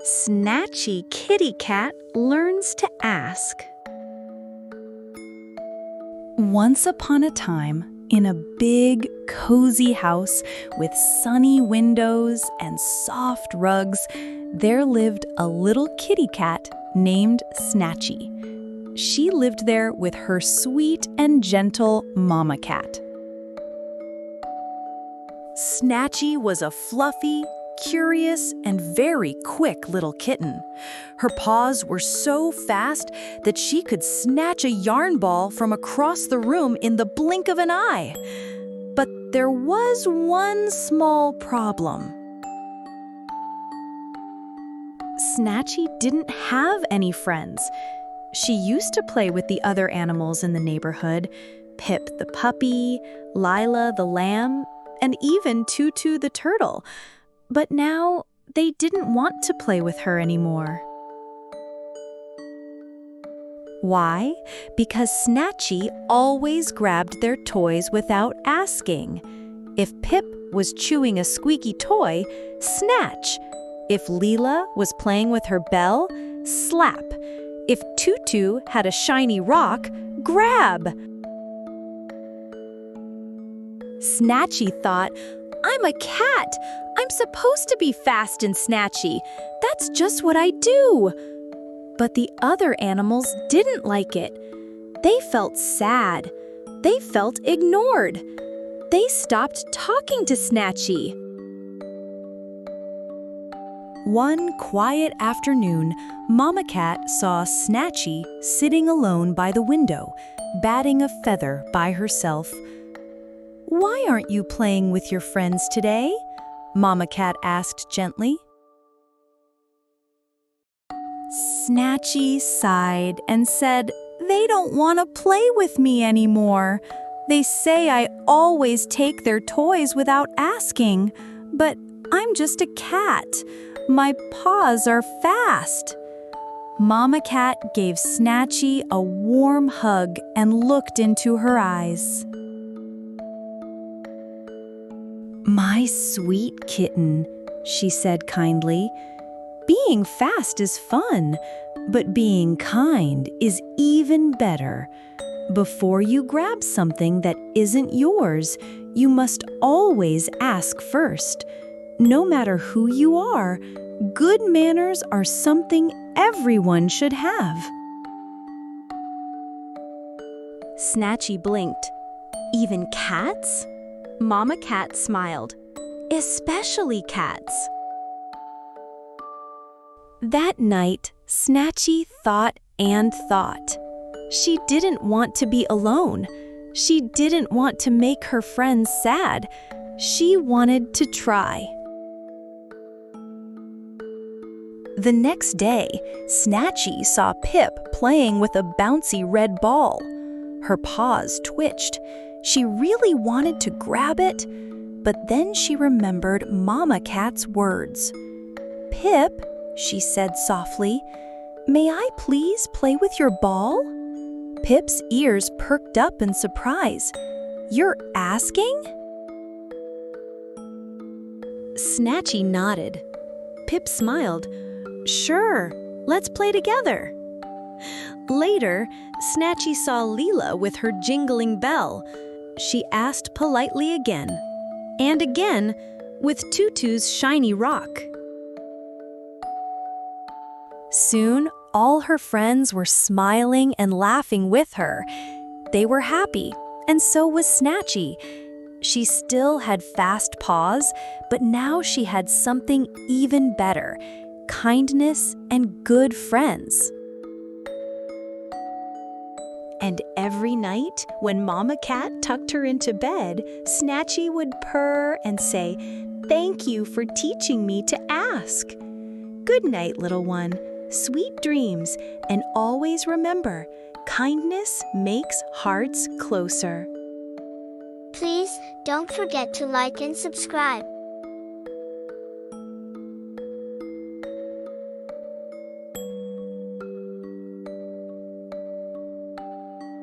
Snatchy kitty cat learns to ask. Once upon a time, in a big, cozy house with sunny windows and soft rugs, there lived a little kitty cat named Snatchy. She lived there with her sweet and gentle mama cat. Snatchy was a fluffy, curious, and very quick little kitten. Her paws were so fast that she could snatch a yarn ball from across the room in the blink of an eye. But there was one small problem. Snatchy didn't have any friends. She used to play with the other animals in the neighborhood, Pip the puppy, Lila the lamb, and even Tutu the turtle. But now they didn't want to play with her anymore. Why? Because Snatchy always grabbed their toys without asking. If Pip was chewing a squeaky toy, snatch. If Lila was playing with her bell, slap. If Tutu had a shiny rock, grab. Snatchy thought, "I'm a cat. I'm supposed to be fast and snatchy. That's just what I do." But the other animals didn't like it. They felt sad. They felt ignored. They stopped talking to Snatchy. One quiet afternoon, Mama Cat saw Snatchy sitting alone by the window, batting a feather by herself. "Why aren't you playing with your friends today?" Mama Cat asked gently. Snatchy sighed and said, "They don't want to play with me anymore. They say I always take their toys without asking, but I'm just a cat. My paws are fast." Mama Cat gave Snatchy a warm hug and looked into her eyes. "My sweet kitten," she said kindly, "being fast is fun, but being kind is even better. Before you grab something that isn't yours, you must always ask first. No matter who you are, good manners are something everyone should have." Snatchy blinked. "Even cats?" Mama Cat smiled. "Especially cats." That night, Snatchy thought and thought. She didn't want to be alone. She didn't want to make her friends sad. She wanted to try. The next day, Snatchy saw Pip playing with a bouncy red ball. Her paws twitched. She really wanted to grab it, but then she remembered Mama Cat's words. "Pip," she said softly, "may I please play with your ball?" Pip's ears perked up in surprise. "You're asking?" Snatchy nodded. Pip smiled. "Sure, let's play together." Later, Snatchy saw Lila with her jingling bell. She asked politely again, and again, with Tutu's shiny rock. Soon, all her friends were smiling and laughing with her. They were happy, and so was Snatchy. She still had fast paws, but now she had something even better: kindness and good friends. And every night, when Mama Cat tucked her into bed, Snatchy would purr and say, "Thank you for teaching me to ask." Good night, little one. Sweet dreams, and always remember, kindness makes hearts closer. Please don't forget to like and subscribe.